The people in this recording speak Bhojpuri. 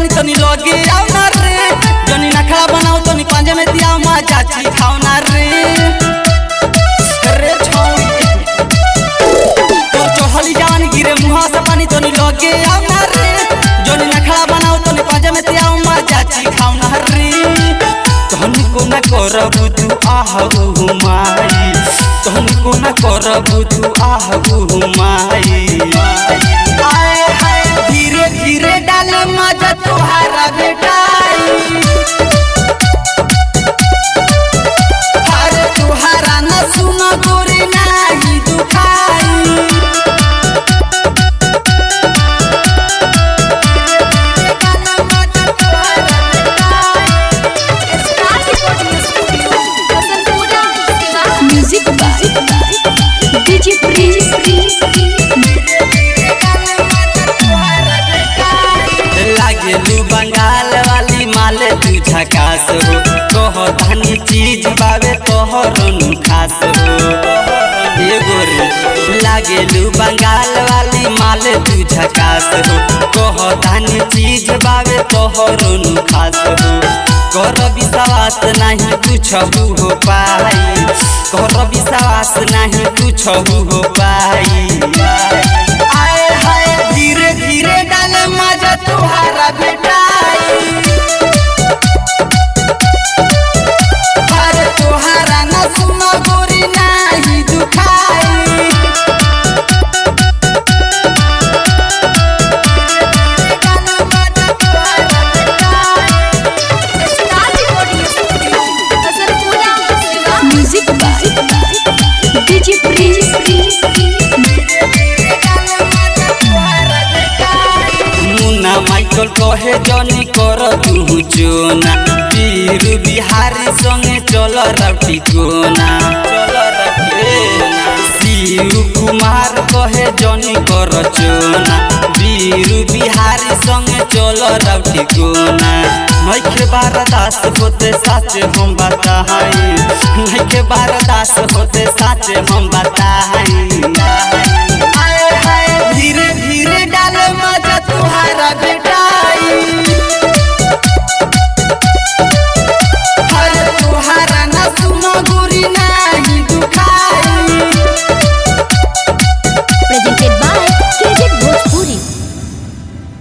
जवानी तनी लगे आओ ना रे जनी नखरा बनाओ तनी पांजे में दिया मा चाची खाओ ना रे रे छौरी तोर चढ़ली जवानी गिरे मुहा से पानी तनी लगे आओ ना रे जनी नखरा बनाओ तनी पांजे में दिया मा चाची खाओ ना रे तहनी को ना करबू तू आहू माई तहनी को ना करबू तू आहू माई धीरे धीरे डाले मजा तुहारा बेटाई अरे तुहारा न सुनो गोरी नहीं दुखाई म्यूजिक डीजे प्रिंस लागेलू बंगाल वाली माल तू झकास हो कह धनी चीज बावे तोहर खास हो ये गोरी लागेलू बंगाल वाली माल तू झकास हो कह धनी चीज बावे तोहर खास हो कर विश्वास नहीं कुछ हो पाई कर विश्वास नहीं कुछ हो पाई आए हाय धीरे धीरे डाले मजा तुहारा बेटाई अरे तुहारा न सुनो गोरी नहीं दुखाई म्यूजिक डीजे प्रिंस मुन्ना माइकल कहे जनी कर तू जोना वीर बिहारी संगे चल राउटी कोना शिव कुमार कहे जनी कर जोना वीर बिहारी संगे चल राउटी कोना नइखे बारदास होते साचे हम बताई नइखे बारदास होते साचे हम बताई